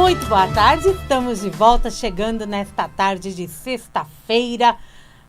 Muito boa tarde, estamos de volta, chegando nesta tarde de sexta-feira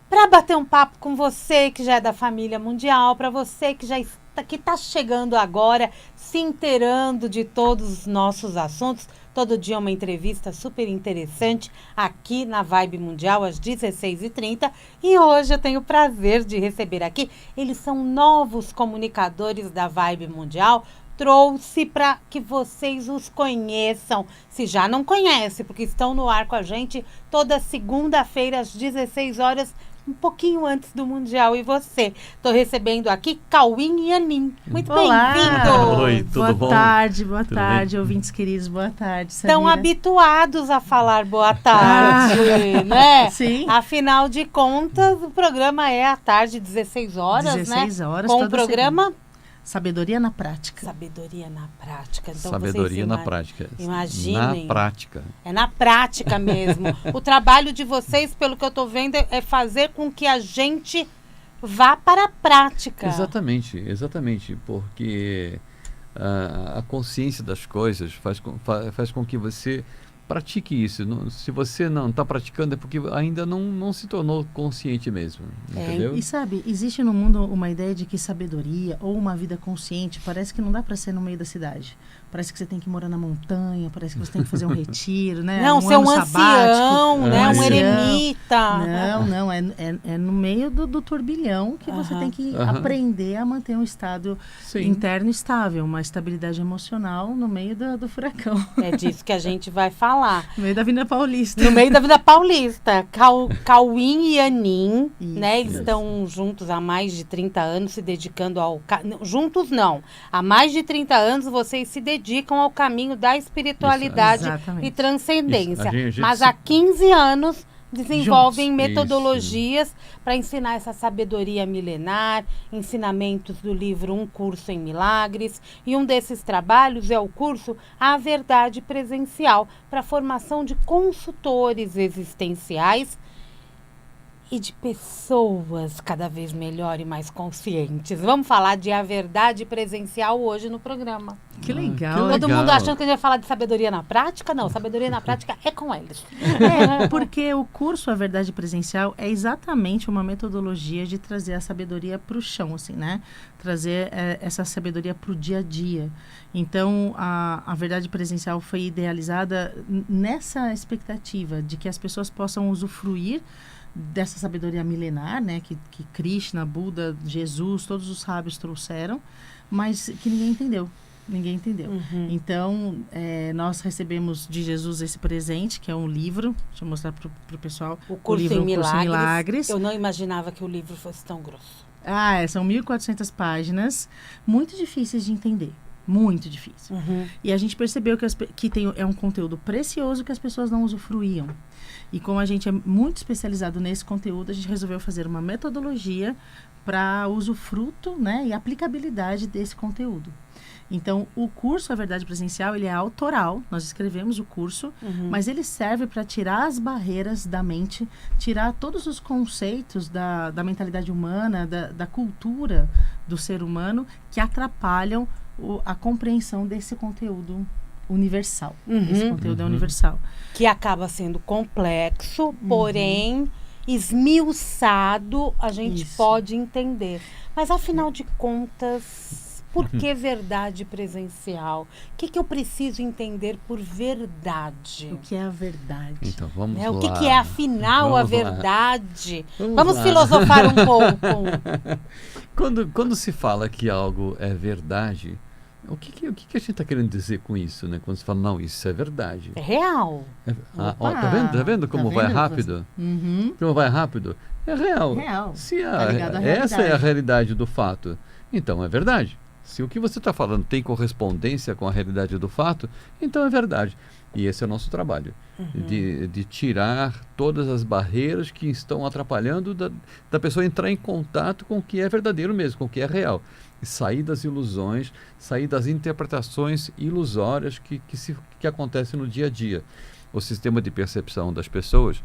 para bater um papo com você que já é da família mundial, para você que já está chegando agora, se inteirando de todos os nossos assuntos. Todo dia uma entrevista super interessante aqui na Vibe Mundial às 16h30. E hoje eu tenho o prazer de receber aqui, eles são novos comunicadores da Vibe Mundial. Trouxe para que vocês os conheçam, se já não conhecem, porque estão no ar com a gente toda segunda-feira às 16 horas, um pouquinho antes do Mundial. E você? Estou recebendo aqui Cauim e Anin. Muito bem-vindo! Oi, tudo bom? Boa tarde, ouvintes queridos, boa tarde, Samira. Estão habituados a falar boa tarde, né? Sim. Afinal de contas, o programa é à tarde, 16 horas, 16 né? horas, Com o programa... segunda. Sabedoria na prática. Sabedoria na prática. Então, sabedoria na prática. Imaginem. Na prática. É na prática mesmo. O trabalho de vocês, pelo que eu estou vendo, é fazer com que a gente vá para a prática. Exatamente. Porque a consciência das coisas faz com que você pratique isso. Se você não está praticando é porque ainda não se tornou consciente mesmo, entendeu? E sabe, existe no mundo uma ideia de que sabedoria ou uma vida consciente parece que não dá para ser no meio da cidade. Parece que você tem que morar na montanha, parece que você tem que fazer um retiro, né? Não, ser um ancião, né? Um eremita. Não, é no meio do turbilhão que você tem que aprender a manter um estado interno estável, uma estabilidade emocional no meio do furacão. É disso que a gente vai falar. No meio da Avenida Paulista. No meio da Avenida Paulista. Cauim e Anin, né? Eles estão juntos há mais de 30 anos, se dedicando ao... Juntos não. Há mais de 30 anos vocês se dedicam ao caminho da espiritualidade e transcendência. Mas há 15 anos desenvolvem metodologias para ensinar essa sabedoria milenar, ensinamentos do livro Um Curso em Milagres. E um desses trabalhos é o curso A Verdade Presencial, para a formação de consultores existenciais e de pessoas cada vez melhor e mais conscientes. Vamos falar de A Verdade Presencial hoje no programa. Que legal. Todo mundo achando que a gente vai falar de sabedoria na prática? Não, sabedoria na prática é com eles. Porque o curso A Verdade Presencial é exatamente uma metodologia de trazer a sabedoria para o chão, assim, né? Trazer essa sabedoria para o dia a dia. Então, a Verdade Presencial foi idealizada nessa expectativa de que as pessoas possam usufruir dessa sabedoria milenar, né, que Krishna, Buda, Jesus, todos os sábios trouxeram, mas que ninguém entendeu. Então, nós recebemos de Jesus esse presente, que é um livro. Deixa eu mostrar para o pessoal. O Curso em Milagres. Eu não imaginava que o livro fosse tão grosso. São 1.400 páginas, muito difíceis de entender. Muito difícil. E a gente percebeu que é um conteúdo precioso que as pessoas não usufruíam. E como a gente é muito especializado nesse conteúdo, a gente resolveu fazer uma metodologia para usufruto, né, e aplicabilidade desse conteúdo. Então, o curso A Verdade Presencial, ele é autoral, nós escrevemos o curso, mas ele serve para tirar as barreiras da mente, tirar todos os conceitos da mentalidade humana, da cultura do ser humano, que atrapalham a compreensão desse conteúdo universal. Esse conteúdo é universal. Que acaba sendo complexo, porém esmiuçado, a gente pode entender. Mas, afinal de contas, por que verdade presencial? O que eu preciso entender por verdade? O que é a verdade? Então, vamos lá. O que é, afinal, a verdade? Vamos filosofar um pouco. Quando se fala que algo é verdade, o que a gente está querendo dizer com isso, né? Quando se fala, não, isso é verdade. É real. Tá vendo como vai rápido? Como vai rápido? É real. Se essa é a realidade do fato, então é verdade. Se o que você está falando tem correspondência com a realidade do fato, então é verdade. E esse é o nosso trabalho, de tirar todas as barreiras que estão atrapalhando da pessoa entrar em contato com o que é verdadeiro mesmo, com o que é real. E sair das ilusões, sair das interpretações ilusórias que acontecem no dia a dia. O sistema de percepção das pessoas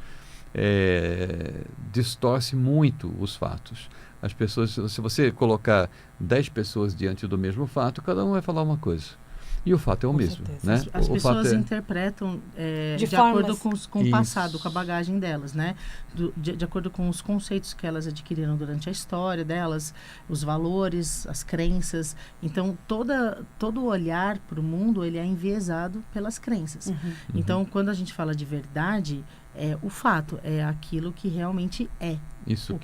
distorce muito os fatos. As pessoas, se você colocar 10 pessoas diante do mesmo fato, cada um vai falar uma coisa. E o fato é o mesmo, né? As pessoas interpretam de acordo com o passado, com a bagagem delas, né? De acordo com os conceitos que elas adquiriram durante a história delas, os valores, as crenças. Então, todo o olhar para o mundo, ele é enviesado pelas crenças. Então, quando a gente fala de verdade, o fato é aquilo que realmente é. Isso.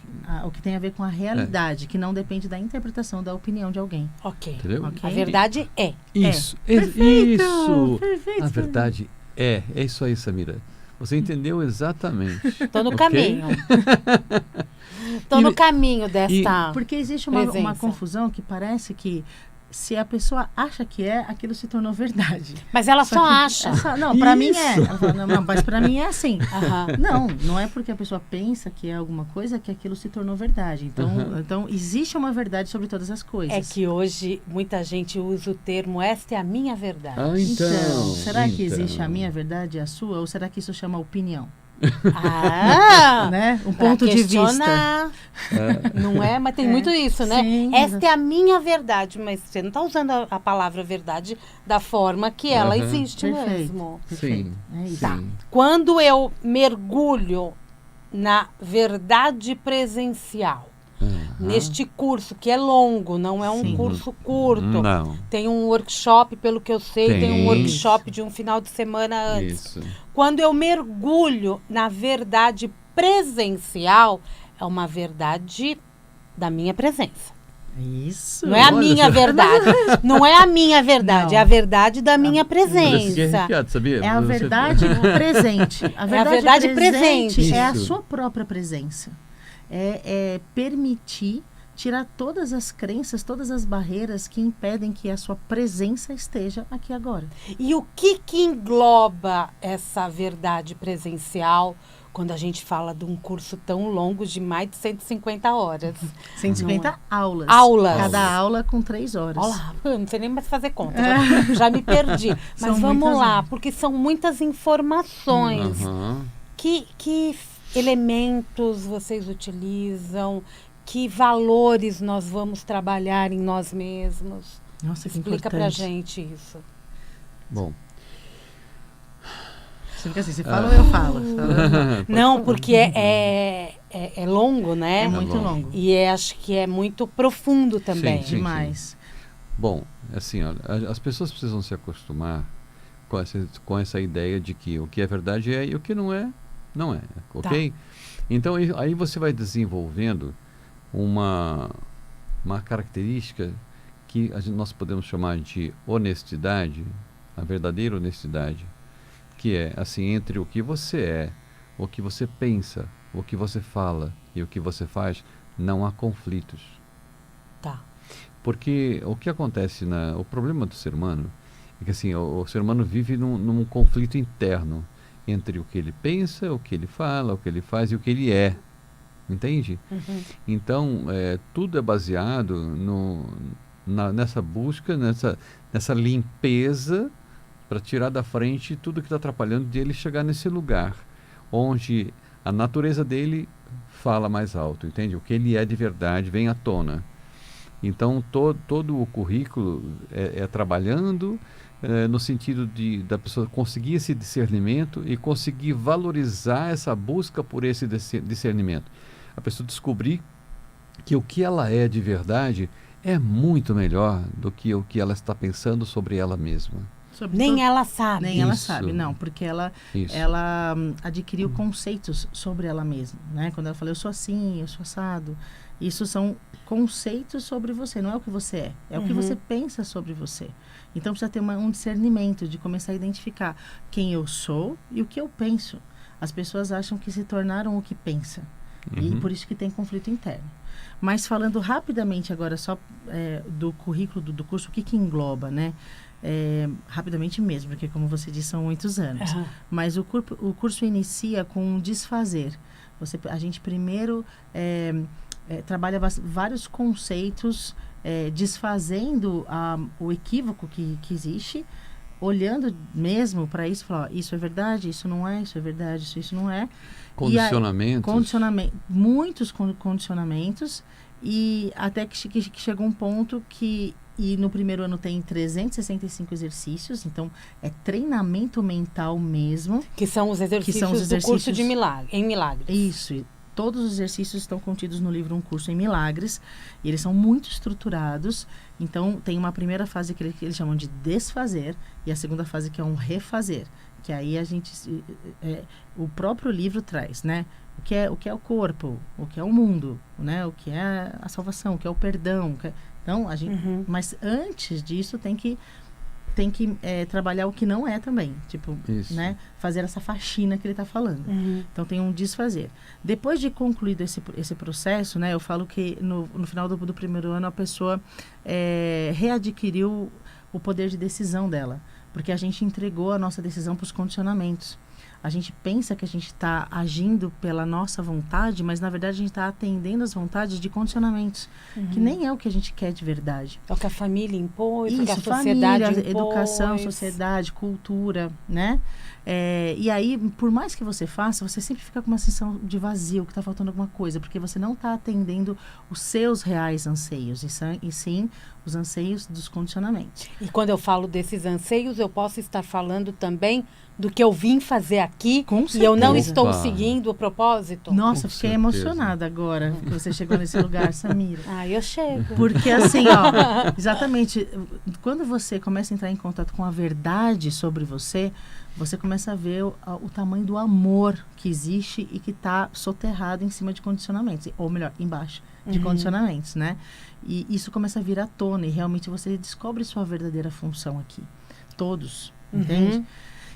O que tem a ver com a realidade, que não depende da interpretação, da opinião de alguém. Ok. Okay? A verdade é. Isso. Perfeito, Isso. Perfeito. A verdade é. É isso aí, Samira. Você entendeu exatamente. Estou no caminho. Estou no caminho desta. Porque existe uma confusão que parece que se a pessoa acha que aquilo se tornou verdade. Mas ela só acha. Não, para mim é. Ela fala, não, mas para mim é assim. Não é porque a pessoa pensa que é alguma coisa que aquilo se tornou verdade. Então existe uma verdade sobre todas as coisas. É que hoje muita gente usa o termo esta é a minha verdade. Então, será que existe a minha verdade e a sua? Ou será que isso chama opinião? Né? Um ponto de vista. Não é? Mas tem muito isso, né? Sim, esta é a minha verdade, mas você não está usando a palavra verdade da forma que ela existe mesmo. Sim. Tá. Quando eu mergulho na verdade presencial, neste curso, que é longo, não é um curso curto. Não. Tem um workshop, pelo que eu sei, tem um workshop de um final de semana antes. Isso. Quando eu mergulho na verdade presencial, é uma verdade da minha presença. Isso. Não é a minha verdade. Não é a minha verdade, é a verdade da minha presença. Sabia? É a verdade presente. A verdade presente é a sua própria presença. É permitir tirar todas as crenças, todas as barreiras que impedem que a sua presença esteja aqui agora. E o que engloba essa verdade presencial quando a gente fala de um curso tão longo de mais de 150 horas? 150 aulas. Cada aula com 3 horas. Olá, eu não sei nem mais fazer conta. Já me perdi. Mas vamos lá, porque são muitas informações. Que elementos vocês utilizam? Que valores nós vamos trabalhar em nós mesmos? Nossa, que Explica importante. pra gente isso. Bom. Você fica assim, você fala ou eu falo? Não, porque é longo, né? É muito longo. E acho que é muito profundo também. Sim, demais. Sim. Bom, assim, olha, as pessoas precisam se acostumar com essa ideia de que o que é verdade é e o que não é, não é. Ok? Tá. Então, aí você vai desenvolvendo uma característica que nós podemos chamar de honestidade, a verdadeira honestidade, que é assim, entre o que você é, o que você pensa, o que você fala e o que você faz, não há conflitos. Tá. Porque o que acontece o problema do ser humano é que assim, o ser humano vive num conflito interno entre o que ele pensa, o que ele fala, o que ele faz e o que ele é. Entende? Então, tudo é baseado nessa busca, nessa limpeza para tirar da frente tudo que está atrapalhando dele chegar nesse lugar onde a natureza dele fala mais alto, entende? O que ele é de verdade vem à tona. Então, todo o currículo é trabalhando no sentido da pessoa conseguir esse discernimento e conseguir valorizar essa busca por esse discernimento. A pessoa descobrir que o que ela é de verdade é muito melhor do que o que ela está pensando sobre ela mesma. Nem ela sabe. Nem ela sabe, não, porque ela adquiriu conceitos sobre ela mesma, né? Quando ela fala, eu sou assim, eu sou assado, isso são conceitos sobre você, não é o que você é o que você pensa sobre você. Então precisa ter um discernimento de começar a identificar quem eu sou e o que eu penso. As pessoas acham que se tornaram o que pensam. E por isso que tem conflito interno. Mas falando rapidamente agora só do currículo do curso, o que engloba, né? Rapidamente mesmo, porque como você disse, são muitos anos. Mas o curso inicia com um desfazer. A gente primeiro trabalha vários conceitos, desfazendo o equívoco que existe, olhando mesmo para isso, falar, isso é verdade, isso não é, isso é verdade, isso não é. Condicionamentos. Muitos condicionamentos, e até que chegou um ponto que E no primeiro ano tem 365 exercícios, então é treinamento mental mesmo. Que são os exercícios do curso em Milagres. Isso, todos os exercícios estão contidos no livro Um Curso em Milagres, e eles são muito estruturados. Então, tem uma primeira fase que eles chamam de desfazer, e a segunda fase que é um refazer, que aí a gente, o próprio livro traz, né? O que é o corpo, o que é o mundo, né? O que é a salvação, o que é o perdão. Então, a gente, mas antes disso tem que trabalhar o que não é também, tipo, né? Fazer essa faxina que ele está falando. Então tem um desfazer. Depois de concluído esse processo, né? Eu falo que no final do primeiro ano a pessoa readquiriu o poder de decisão dela, porque a gente entregou a nossa decisão para os condicionamentos. A gente pensa que a gente está agindo pela nossa vontade, mas na verdade a gente está atendendo as vontades de condicionamentos, que nem é o que a gente quer de verdade. É o que a família impôs, o que a sociedade família, educação, sociedade, cultura, né? E aí, por mais que você faça, você sempre fica com uma sensação de vazio, que está faltando alguma coisa, porque você não está atendendo os seus reais anseios, e sim os anseios dos condicionamentos. E quando eu falo desses anseios, eu posso estar falando também do que eu vim fazer aqui e eu não estou seguindo o propósito? Nossa, fiquei emocionada agora que você chegou nesse lugar, Samira. Eu chego. Porque assim, exatamente, quando você começa a entrar em contato com a verdade sobre você, você começa a ver o tamanho do amor que existe e que está soterrado em cima de condicionamentos, ou melhor, embaixo de condicionamentos, né? E isso começa a vir à tona e realmente você descobre sua verdadeira função aqui. Todos, entende?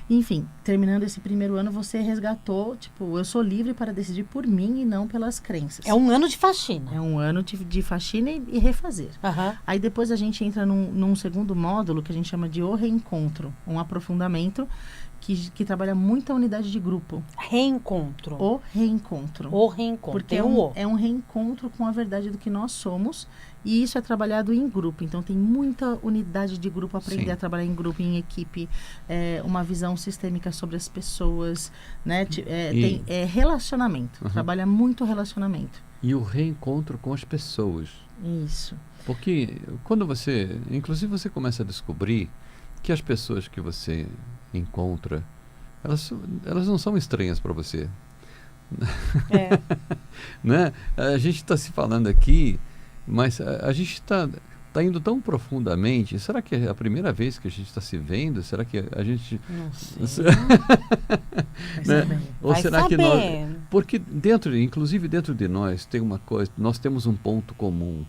Enfim, terminando esse primeiro ano, você resgatou, tipo, eu sou livre para decidir por mim e não pelas crenças. É um ano de faxina. É um ano de faxina e refazer. Aí depois a gente entra num segundo módulo que a gente chama de O Reencontro, um aprofundamento que trabalha muito a unidade de grupo. Reencontro. O reencontro. O reencontro. Porque é um reencontro com a verdade do que nós somos, e isso é trabalhado em grupo. Então tem muita unidade de grupo, aprender a trabalhar em grupo, em equipe, uma visão sistêmica sobre as pessoas, né? Tem relacionamento, trabalha muito relacionamento. E o reencontro com as pessoas. Isso. Porque quando inclusive você começa a descobrir que as pessoas que você encontra, elas não são estranhas para você. Né? A gente está se falando aqui, mas a gente está indo tão profundamente. Será que é a primeira vez que a gente está se vendo? Será que a gente... Não sei. Né? Ou será que nós... Porque inclusive dentro de nós tem uma coisa, nós temos um ponto comum.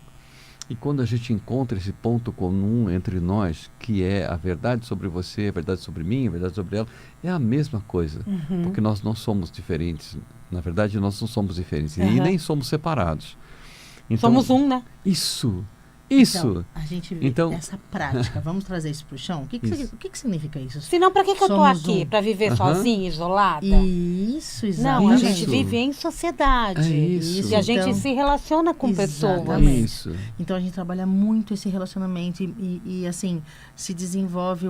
E quando a gente encontra esse ponto comum entre nós, que é a verdade sobre você, a verdade sobre mim, a verdade sobre ela, é a mesma coisa. Porque nós não somos diferentes. Na verdade, nós não somos diferentes. E nem somos separados. Então, somos um, né? Isso. Então, a gente vê essa prática. Vamos trazer isso para o chão? O que significa isso? Senão, para que eu estou aqui? Para viver sozinha, isolada? Isso, exatamente. Não, a gente vive em sociedade. Isso. E a gente se relaciona com pessoas. Isso. Então, a gente trabalha muito esse relacionamento e assim, se desenvolve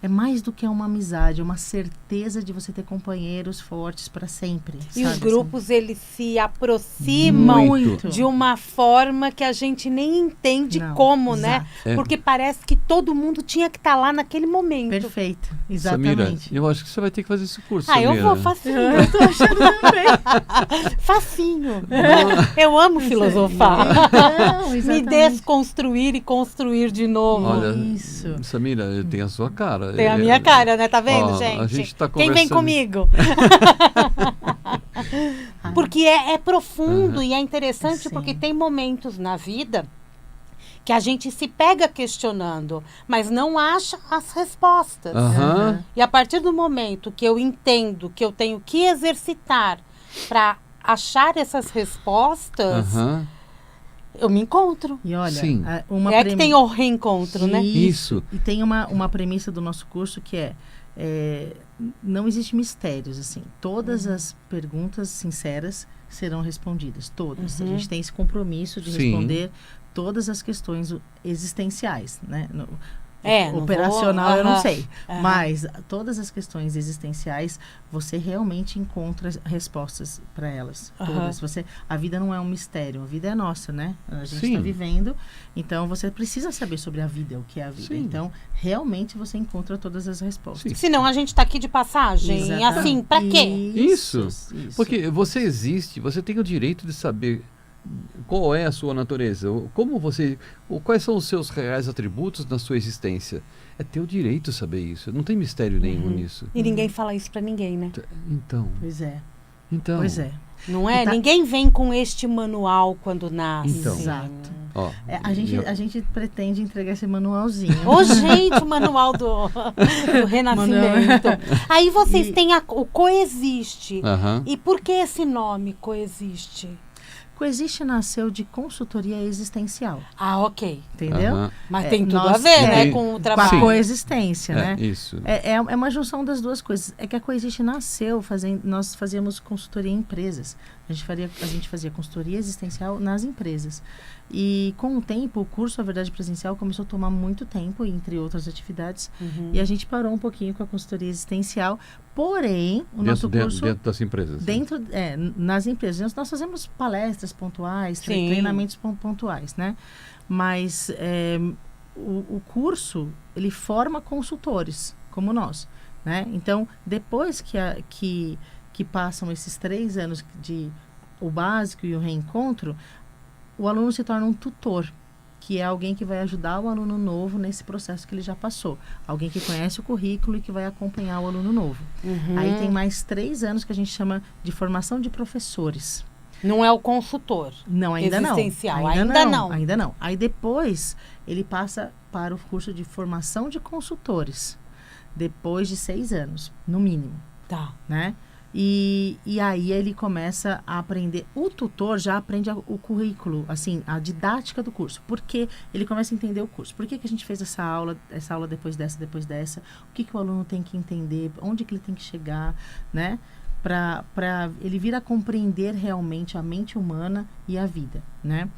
é mais do que uma amizade, é uma certeza de você ter companheiros fortes para sempre. E os grupos, eles se aproximam de uma forma que a gente nem entende como, né? Porque parece que todo mundo tinha que estar lá naquele momento. Perfeito, exatamente. Samira, eu acho que você vai ter que fazer esse curso, Samira. Eu vou, facinho. Eu tô achando também. Facinho. Eu amo filosofar. Me desconstruir e construir de novo. Olha, Samira, tem a sua cara. Tem a minha cara, né? Tá vendo, gente? A gente tá Quem vem comigo? Porque é profundo e é interessante porque tem momentos na vida que a gente se pega questionando, mas não acha as respostas. E a partir do momento que eu entendo que eu tenho que exercitar para achar essas respostas... Eu me encontro. E olha, que tem o reencontro, né? Isso. E tem uma premissa do nosso curso que não existe mistérios, assim. Todas as perguntas sinceras serão respondidas, todas. A gente tem esse compromisso de responder todas as questões existenciais, né? Operacional eu não sei. Mas todas as questões existenciais, você realmente encontra respostas para elas. Todas. A vida não é um mistério, a vida é nossa, né? A gente está vivendo, então você precisa saber sobre a vida, o que é a vida. Sim. Então, realmente você encontra todas as respostas. Senão a gente está aqui de passagem. Exatamente. Assim, para quê? Isso. Porque você existe, você tem o direito de saber qual é a sua natureza, quais são os seus reais atributos na sua existência. É teu direito saber isso, não tem mistério nenhum nisso. E ninguém fala isso pra ninguém, né? Então. Pois é. Não é? Ninguém vem com este manual quando nasce. Então. Exato. A gente pretende entregar esse manualzinho. Gente, o manual do renascimento. Aí vocês têm o Coexiste. E por que esse nome, Coexiste? Coexiste nasceu de consultoria existencial. Ok. Entendeu? Mas tem tudo a ver, né? Com o trabalho. Com a coexistência, né? Isso. É uma junção das duas coisas. É que a Coexiste nasceu nós fazíamos consultoria em empresas. A gente fazia consultoria existencial nas empresas. E com o tempo, o curso A Verdade Presencial começou a tomar muito tempo, entre outras atividades. E a gente parou um pouquinho com a consultoria existencial. Porém, o nosso curso... Dentro das empresas. Nas empresas. Nós fazemos palestras pontuais, treinamentos pontuais, né? Mas o curso, ele forma consultores, como nós, né? Então, depois que passam esses 3 anos de o básico e o reencontro, o aluno se torna um tutor, que é alguém que vai ajudar o aluno novo nesse processo que ele já passou. Alguém que conhece o currículo e que vai acompanhar o aluno novo. Aí tem mais 3 anos que a gente chama de formação de professores. Não é o consultor. Não, ainda não. Existencial. Ainda não. Aí depois ele passa para o curso de formação de consultores. Depois de 6 anos, no mínimo. Tá. Né? E aí ele começa a aprender. O tutor já aprende o currículo, assim, a didática do curso. Porque ele começa a entender o curso. Por que a gente fez essa aula depois dessa? O que o aluno tem que entender? Onde que ele tem que chegar, né? Para ele vir a compreender realmente a mente humana e a vida, né?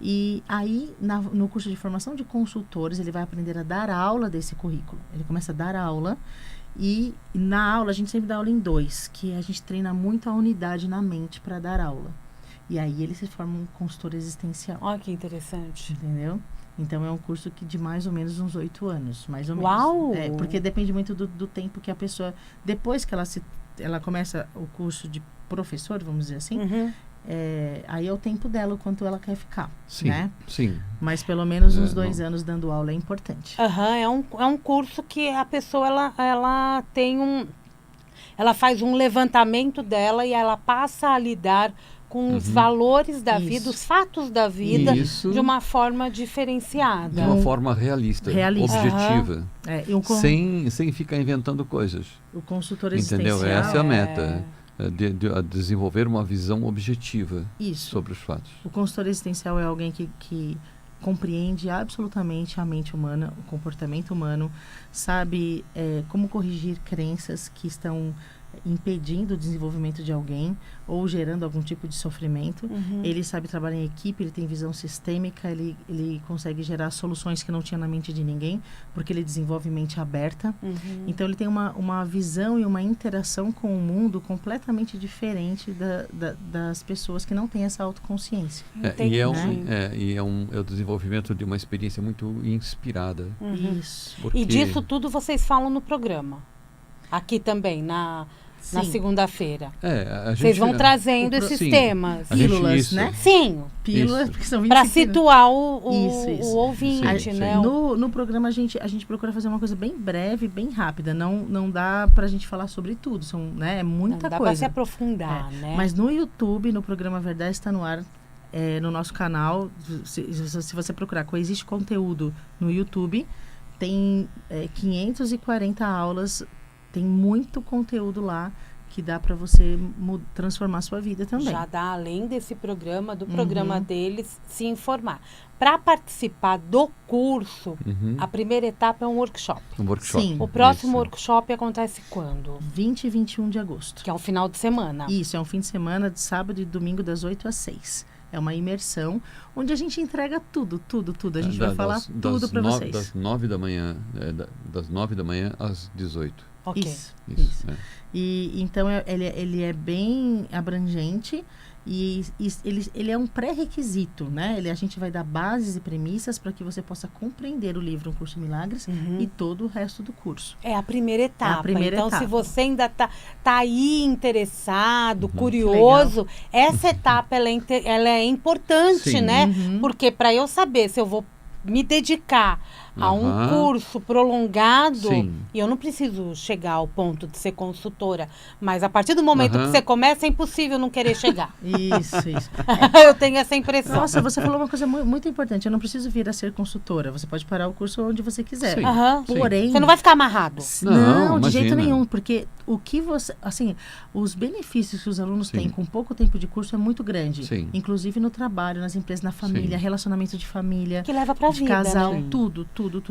E aí, no curso de formação de consultores, ele vai aprender a dar aula desse currículo. Ele começa a dar aula. E na aula, a gente sempre dá aula em 2, que a gente treina muito a unidade na mente para dar aula. E aí ele se forma um consultor existencial. Olha que interessante. Entendeu? Então é um curso que de mais ou menos uns 8 anos, mais ou menos. Uau! Porque depende muito do tempo que a pessoa... Depois que ela começa o curso de professor, vamos dizer assim, aí é o tempo dela, o quanto ela quer ficar. Sim, né? sim. Mas pelo menos uns 2 anos dando aula é importante. É um curso que a pessoa ela tem ela faz um levantamento dela e ela passa a lidar com os valores da vida, os fatos da vida, de uma forma diferenciada. De uma forma realista. Objetiva. Sem ficar inventando coisas. O consultor existencial. Entendeu? Essa é a meta. De desenvolver uma visão objetiva sobre os fatos. O consultor existencial é alguém que compreende absolutamente a mente humana, o comportamento humano, sabe como corrigir crenças que estão impedindo o desenvolvimento de alguém ou gerando algum tipo de sofrimento. Ele sabe trabalhar em equipe, ele tem visão sistêmica, ele consegue gerar soluções que não tinha na mente de ninguém, porque ele desenvolve mente aberta. Então ele tem uma visão e uma interação com o mundo completamente diferente das pessoas que não têm essa autoconsciência. É o desenvolvimento de uma experiência muito inspirada. Isso. E disso tudo vocês falam no programa. Aqui também, na segunda-feira. Vocês vão trazendo esses temas. Pílulas, né? Sim. Pílulas, porque são 25. Para situar o ouvinte, né? No programa a gente procura fazer uma coisa bem breve, bem rápida. Não dá pra gente falar sobre tudo. É muita coisa. Não dá pra se aprofundar, né? Mas no YouTube, no programa Verdade Está No Ar, no nosso canal, se você procurar Coexiste Conteúdo no YouTube, tem 540 aulas. Tem muito conteúdo lá que dá para você transformar a sua vida também. Já dá, além desse programa, do programa deles, se informar. Para participar do curso, a primeira etapa é um workshop. Sim. O próximo workshop acontece quando? 20 e 21 de agosto. Que é um final de semana. Isso, é um fim de semana, de sábado e domingo, das 8 às 6. É uma imersão onde a gente entrega tudo. A gente vai falar tudo para vocês. Das 9 da manhã, das 9 da manhã às 18. Okay. Isso. É. E então ele é bem abrangente e ele é um pré-requisito, né? A gente vai dar bases e premissas para que você possa compreender o livro Um Curso de Milagres e todo o resto do curso. É a primeira etapa. Então, se você ainda tá aí interessado, curioso, essa etapa ela é importante, né? Porque para eu saber se eu vou me dedicar a um curso prolongado, e eu não preciso chegar ao ponto de ser consultora, mas a partir do momento que você começa, é impossível não querer chegar. Isso. Eu tenho essa impressão. Nossa, você falou uma coisa muito importante. Eu não preciso vir a ser consultora. Você pode parar o curso onde você quiser. Porém... Você não vai ficar amarrado. Não, de jeito nenhum. Porque o que você... Assim, os benefícios que os alunos têm com pouco tempo de curso é muito grande. Inclusive no trabalho, nas empresas, na família, relacionamento de família. Que leva pra vida, casal, tudo.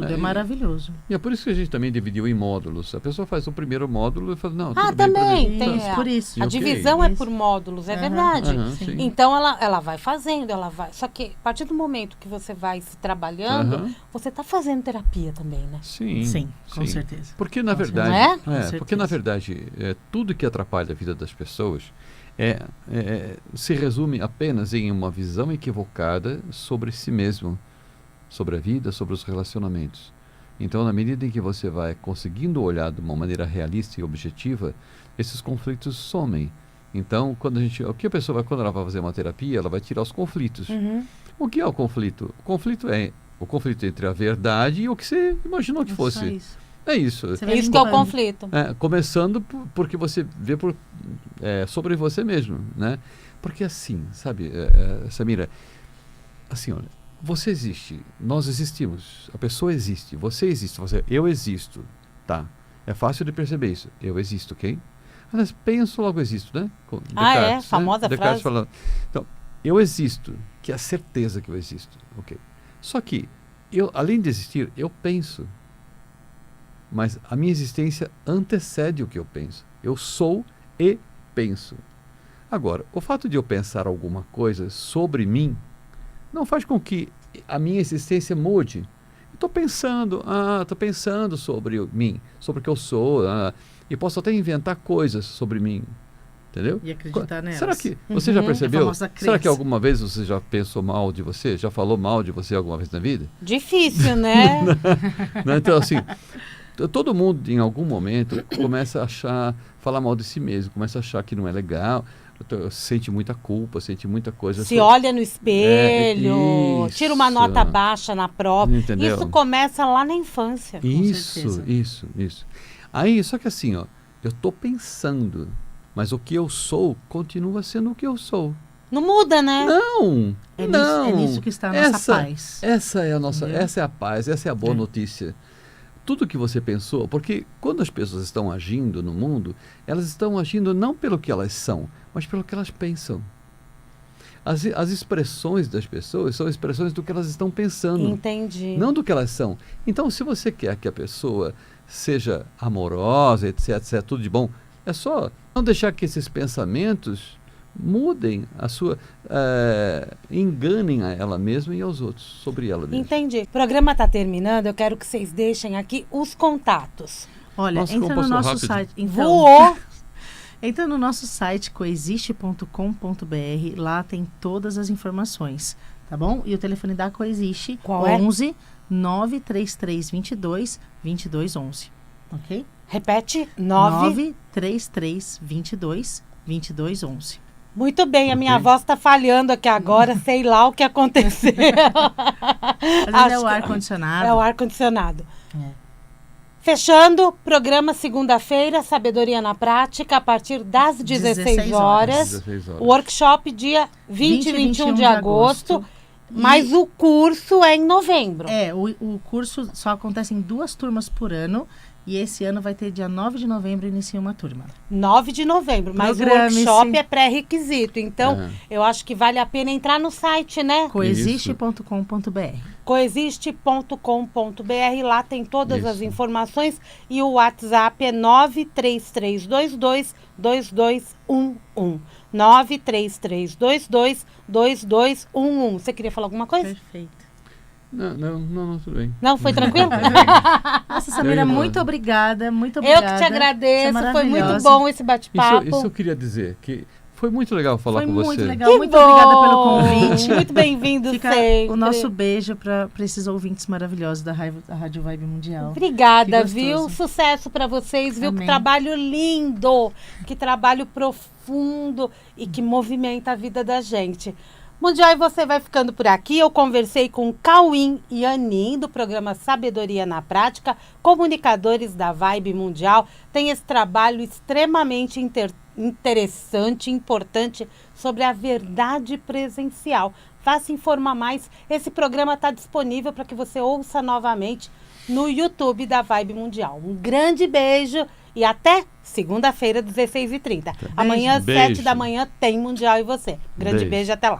É maravilhoso. E é por isso que a gente também dividiu em módulos. A pessoa faz o primeiro módulo e fala, não, tudo também bem, tem. Por isso. A divisão é por módulos, é verdade. Então, ela vai fazendo, Só que a partir do momento que você vai se trabalhando, você está fazendo terapia também, né? Sim, com certeza. Porque, na verdade, porque, na verdade, tudo que atrapalha a vida das pessoas se resume apenas em uma visão equivocada sobre si mesmo, sobre a vida, sobre os relacionamentos. Então, na medida em que você vai conseguindo olhar de uma maneira realista e objetiva, esses conflitos somem. Então, o que a pessoa vai, quando ela vai fazer uma terapia, ela vai tirar os conflitos. O que é o conflito? O conflito é o conflito entre a verdade e o que você imaginou que fosse. Isso. É isso. É isso que é o conflito. Começando porque você vê sobre você mesmo, né? Porque assim, sabe, Samira, assim, olha, você existe, nós existimos, a pessoa existe, você existe, eu existo, tá? É fácil de perceber isso. Eu existo, ok? Mas penso, logo existo, né? Descartes, famosa Descartes frase. falando. Então, eu existo, que é a certeza que eu existo, ok? Só que, além de existir, eu penso. Mas a minha existência antecede o que eu penso. Eu sou e penso. Agora, o fato de eu pensar alguma coisa sobre mim não faz com que a minha existência mude. Estou pensando sobre mim, sobre o que eu sou, e posso até inventar coisas sobre mim, entendeu? E acreditar nelas. Será que você já percebeu? Será que alguma vez você já pensou mal de você? Já falou mal de você alguma vez na vida? Difícil, né? Então, assim, todo mundo em algum momento começa a falar mal de si mesmo, começa a achar que não é legal, sente muita culpa, sente muita coisa. Se olha no espelho, tira uma nota baixa na prova. Entendeu? Isso começa lá na infância. Isso. Aí, só que assim, eu estou pensando, mas o que eu sou continua sendo o que eu sou. Não muda, né? Não. É nisso que está a nossa paz. Essa é a paz, essa é a boa notícia. Tudo que você pensou, porque quando as pessoas estão agindo no mundo, elas estão agindo não pelo que elas são, mas pelo que elas pensam. As expressões das pessoas são expressões do que elas estão pensando. Entendi. Não do que elas são. Então, se você quer que a pessoa seja amorosa, etc., tudo de bom, é só não deixar que esses pensamentos mudem enganem a ela mesma e aos outros, sobre ela mesma. Entendi. O programa está terminando, eu quero que vocês deixem aqui os contatos. Olha, entra no nosso site. Voou! Entra no nosso site coexiste.com.br, lá tem todas as informações, tá bom? E o telefone da Coexiste, qual 11 93322 2211, ok? Repete, 93322 2211. Muito bem, a minha voz está falhando aqui agora, sei lá o que aconteceu. Às vezes é o ar-condicionado. É o ar-condicionado. Fechando, programa segunda-feira, Sabedoria na Prática, a partir das 16 horas. Workshop dia 20 e 21 de agosto. Mas o curso é em novembro. O curso só acontece em 2 turmas por ano. E esse ano vai ter dia 9 de novembro, inicia uma turma. 9 de novembro, mas o workshop é pré-requisito. Então, eu acho que vale a pena entrar no site, né? Coexiste.com.br. Coexiste.com.br, lá tem todas as informações. E o WhatsApp é 933222211. 933222211. Você queria falar alguma coisa? Perfeito. Não, tudo bem. Não, foi tranquilo? Nossa, Samira, muito obrigada, muito obrigada. Eu que te agradeço, foi muito bom esse bate-papo. Isso eu queria dizer, que foi muito legal falar com você. Foi muito legal, muito obrigada pelo convite. Muito bem-vindo sempre. O nosso beijo para esses ouvintes maravilhosos da Rádio Vibe Mundial. Obrigada, viu? Sucesso para vocês, viu? Amém. Que trabalho lindo, que trabalho profundo e que movimenta a vida da gente. Mundial, e você vai ficando por aqui. Eu conversei com Cauim e Anin, do programa Sabedoria na Prática, comunicadores da Vibe Mundial. Tem esse trabalho extremamente interessante, importante, sobre a verdade presencial. Vá se informar mais. Esse programa está disponível para que você ouça novamente no YouTube da Vibe Mundial. Um grande beijo e até segunda-feira, 16h30. Amanhã, às 7 da manhã, tem Mundial e você. Grande beijo, até lá.